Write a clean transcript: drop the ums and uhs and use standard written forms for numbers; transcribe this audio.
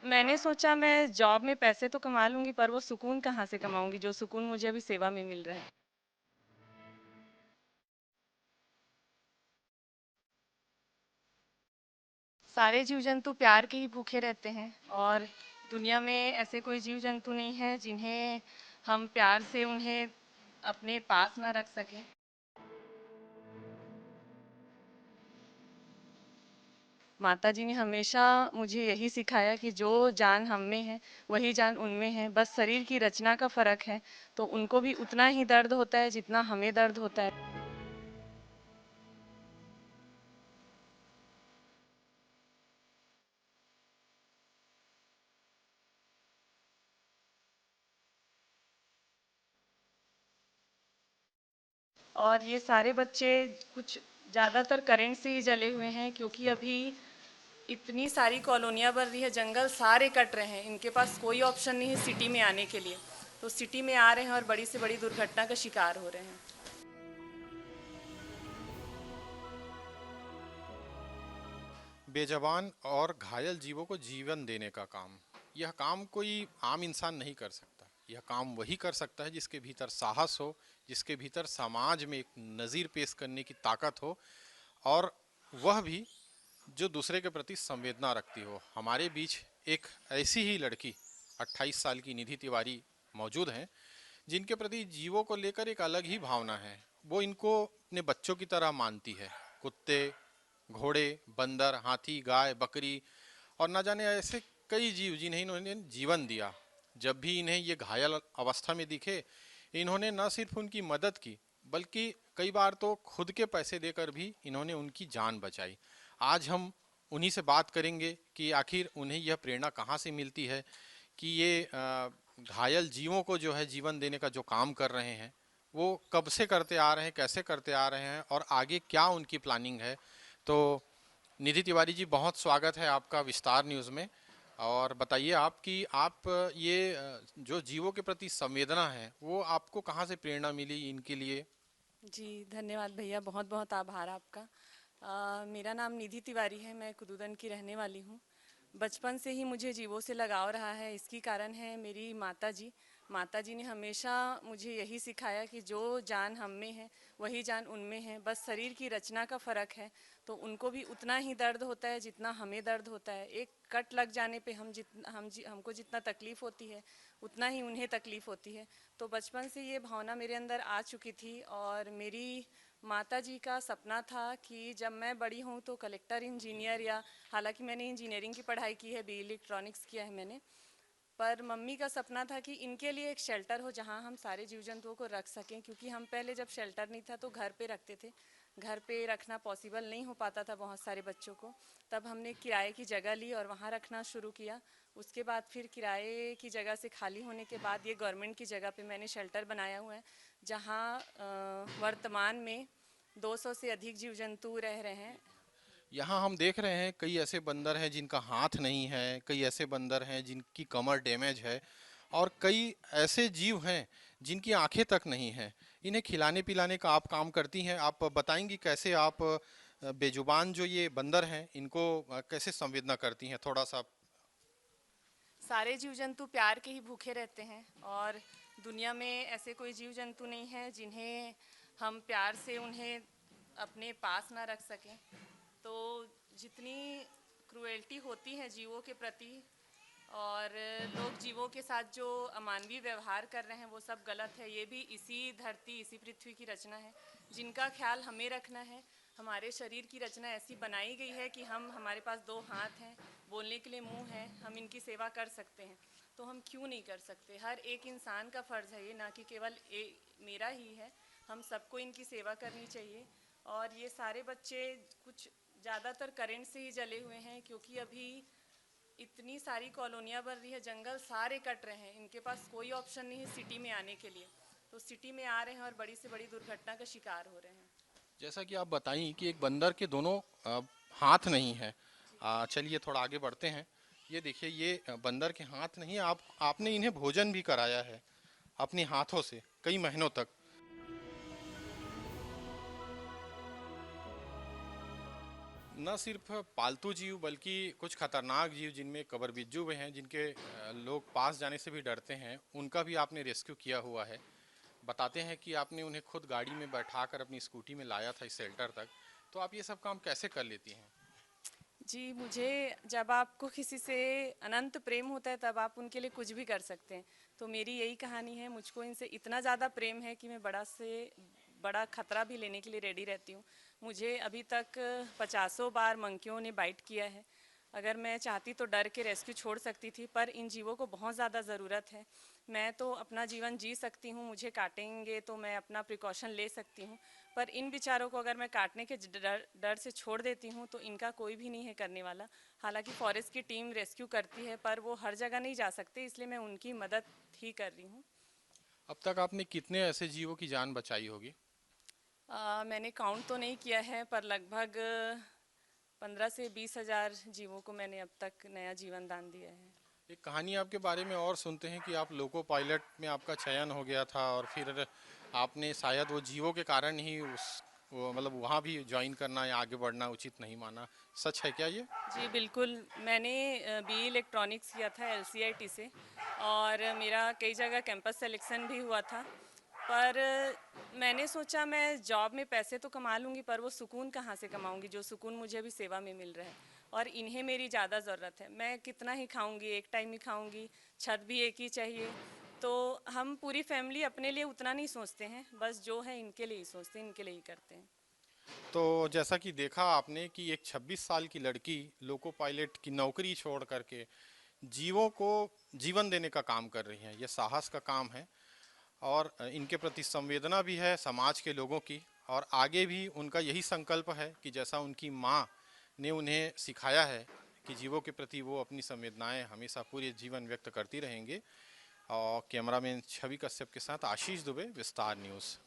मैंने सोचा मैं जॉब में पैसे तो कमा लूंगी, पर वो सुकून कहाँ से कमाऊंगी जो सुकून मुझे अभी सेवा में मिल रहा है। सारे जीव जंतु प्यार के ही भूखे रहते हैं, और दुनिया में ऐसे कोई जीव जंतु नहीं है जिन्हें हम प्यार से उन्हें अपने पास ना रख सकें। माता जी ने हमेशा मुझे यही सिखाया कि जो जान हम में है वही जान उनमें है, बस शरीर की रचना का फर्क है। तो उनको भी उतना ही दर्द होता है जितना हमें दर्द होता है। और ये सारे बच्चे कुछ ज़्यादातर करंट से ही जले हुए हैं, क्योंकि अभी इतनी सारी कॉलोनियाँ बन रही है, जंगल सारे कट रहे हैं, इनके पास कोई ऑप्शन नहीं है सिटी में आने के लिए। तो सिटी में आ रहे हैं और बड़ी से बड़ी दुर्घटना का शिकार हो रहे हैं। बेजबान और घायल जीवों को जीवन देने का काम, यह काम कोई आम इंसान नहीं कर सकता। यह काम वही कर सकता है जिसके भीतर साहस हो, जिसके भीतर समाज में एक नज़ीर पेश करने की ताकत हो, और वह भी जो दूसरे के प्रति संवेदना रखती हो। हमारे बीच एक ऐसी ही लड़की 28 साल की निधि तिवारी मौजूद हैं, जिनके प्रति जीवों को लेकर एक अलग ही भावना है। वो इनको अपने बच्चों की तरह मानती है। कुत्ते, घोड़े, बंदर, हाथी, गाय, बकरी और न जाने ऐसे कई जीव जिन्हें इन्होंने जीवन दिया। जब भी इन्हें ये घायल अवस्था में दिखे, इन्होंने न सिर्फ उनकी मदद की, बल्कि कई बार तो खुद के पैसे देकर भी इन्होंने उनकी जान बचाई। आज हम उन्हीं से बात करेंगे कि आखिर उन्हें यह प्रेरणा कहाँ से मिलती है कि ये घायल जीवों को जो है जीवन देने का जो काम कर रहे हैं, वो कब से करते आ रहे हैं, कैसे करते आ रहे हैं और आगे क्या उनकी प्लानिंग है। तो निधि तिवारी जी, बहुत स्वागत है आपका विस्तार न्यूज़ में। और बताइए आप कि आप ये जो जीवों के प्रति संवेदना है वो आपको कहाँ से प्रेरणा मिली इनके लिए। जी धन्यवाद भैया, बहुत बहुत आभार आपका। मेरा नाम निधि तिवारी है, मैं कुदूदन की रहने वाली हूँ। बचपन से ही मुझे जीवों से लगाव रहा है, इसकी कारण है मेरी माता जी। माता जी ने हमेशा मुझे यही सिखाया कि जो जान हम में है वही जान उनमें है, बस शरीर की रचना का फ़र्क है। तो उनको भी उतना ही दर्द होता है जितना हमें दर्द होता है। एक कट लग जाने पे हमको जितना तकलीफ़ होती है उतना ही उन्हें तकलीफ़ होती है। तो बचपन से ये भावना मेरे अंदर आ चुकी थी, और मेरी माता जी का सपना था कि जब मैं बड़ी हूँ तो कलेक्टर, इंजीनियर, या हालांकि मैंने इंजीनियरिंग की पढ़ाई की है, बी इलेक्ट्रॉनिक्स किया है मैंने। पर मम्मी का सपना था कि इनके लिए एक शेल्टर हो जहाँ हम सारे जीव जंतुओं को रख सकें, क्योंकि हम पहले जब शेल्टर नहीं था तो घर पे रखते थे। घर पे रखना पॉसिबल नहीं हो पाता था बहुत सारे बच्चों को। तब हमने किराए की जगह ली और वहाँ रखना शुरू किया। उसके बाद फिर किराए की जगह से खाली होने के बाद ये गवर्नमेंट की जगह पे मैंने शेल्टर बनाया हुआ है, जहाँ वर्तमान में 200 से अधिक जीव जंतु रह रहे हैं। यहाँ हम देख रहे हैं कई ऐसे बंदर हैं जिनका हाथ नहीं है, कई ऐसे बंदर हैं जिनकी कमर डैमेज है, और कई ऐसे जीव हैं जिनकी आंखें तक नहीं हैं। इन्हें खिलाने पिलाने का आप काम करती हैं। आप बताएंगी कैसे आप बेजुबान जो ये बंदर हैं इनको कैसे संवेदना करती हैं, थोड़ा सा। सारे जीव जंतु प्यार के ही भूखे रहते हैं, और दुनिया में ऐसे कोई जीव जंतु नहीं है जिन्हें हम प्यार से उन्हें अपने पास ना रख सकें। तो जितनी क्रुएल्टी होती है जीवों के प्रति, और लोग जीवों के साथ जो अमानवीय व्यवहार कर रहे हैं वो सब गलत है। ये भी इसी धरती, इसी पृथ्वी की रचना है जिनका ख्याल हमें रखना है। हमारे शरीर की रचना ऐसी बनाई गई है कि हमारे पास दो हाथ हैं, बोलने के लिए मुंह है, हम इनकी सेवा कर सकते हैं। तो हम क्यों नहीं कर सकते? हर एक इंसान का फ़र्ज़ है ये, ना कि केवल मेरा ही है। हम सबको इनकी सेवा करनी चाहिए। और ये सारे बच्चे कुछ ज़्यादातर करंट से ही जले हुए हैं, क्योंकि अभी इतनी सारी कॉलोनियाँ बन रही है, जंगल सारे कट रहे हैं, इनके पास कोई ऑप्शन नहीं है सिटी में आने के लिए। तो सिटी में आ रहे हैं और बड़ी से बड़ी दुर्घटना का शिकार हो रहे हैं। जैसा कि आप बताई कि एक बंदर के दोनों हाथ नहीं है। चलिए थोड़ा आगे बढ़ते हैं। ये देखिए, ये बंदर के हाथ नहीं, आपने इन्हें भोजन भी कराया है अपने हाथों से कई महीनों तक। न सिर्फ पालतू जीव बल्कि कुछ खतरनाक जीव जिनमें कबरबिज्जू भी हैं, जिनके लोग पास जाने से भी डरते हैं, उनका भी आपने रेस्क्यू किया हुआ है। बताते हैं कि आपने उन्हें खुद गाड़ी में बैठाकर अपनी स्कूटी में लाया था इस शेल्टर तक। तो आप ये सब काम कैसे कर लेती हैं? जी, मुझे जब आपको किसी से अनंत प्रेम होता है तब आप उनके लिए कुछ भी कर सकते हैं। तो मेरी यही कहानी है, मुझको इनसे इतना ज़्यादा प्रेम है कि मैं बड़ा से बड़ा खतरा भी लेने के लिए रेडी रहती हूँ। मुझे अभी तक पचासों बार मंकियों ने बाइट किया है। अगर मैं चाहती तो डर के रेस्क्यू छोड़ सकती थी, पर इन जीवों को बहुत ज़्यादा ज़रूरत है। मैं तो अपना जीवन जी सकती हूँ, मुझे काटेंगे तो मैं अपना प्रिकॉशन ले सकती हूँ, पर इन बेचारों को अगर मैं काटने के डर डर से छोड़ देती हूँ तो इनका कोई भी नहीं है करने वाला। हालांकि फॉरेस्ट की टीम रेस्क्यू करती है, पर वो हर जगह नहीं जा सकते, इसलिए मैं उनकी मदद ही कर रही हूँ। अब तक आपने कितने ऐसे जीवों की जान बचाई होगी? मैंने काउंट तो नहीं किया है, पर लगभग 15 से 20 हज़ार जीवों को मैंने अब तक नया जीवन दान दिया है। एक कहानी आपके बारे में और सुनते हैं कि आप लोको पायलट में आपका चयन हो गया था और फिर आपने शायद वो जीवों के कारण ही उस वो मतलब वहाँ भी ज्वाइन करना या आगे बढ़ना उचित नहीं माना। सच है क्या ये? जी बिल्कुल, मैंने बीई इलेक्ट्रॉनिक्स किया था एलसीआईटी से, और मेरा कई जगह कैंपस सिलेक्शन भी हुआ था। पर मैंने सोचा मैं जॉब में पैसे तो कमा लूँगी, पर वो सुकून कहाँ से कमाऊँगी जो सुकून मुझे अभी सेवा में मिल रहा है। और इन्हें मेरी ज़्यादा ज़रूरत है। मैं कितना ही खाऊँगी, एक टाइम ही खाऊँगी, छत भी एक ही चाहिए। तो हम पूरी फैमिली अपने लिए उतना नहीं सोचते हैं, बस जो है इनके लिए ही सोचते हैं, इनके लिए ही करते हैं। तो जैसा कि देखा आपने कि एक 26 साल की लड़की लोको पायलट की नौकरी छोड़ करके जीवों को जीवन देने का काम कर रही हैं। ये साहस का काम है और इनके प्रति संवेदना भी है समाज के लोगों की। और आगे भी उनका यही संकल्प है कि जैसा उनकी माँ ने उन्हें सिखाया है कि जीवों के प्रति वो अपनी संवेदनाएं हमेशा पूरे जीवन व्यक्त करती रहेंगे। और कैमरामैन छवि कश्यप के साथ आशीष दुबे, विस्तार न्यूज़।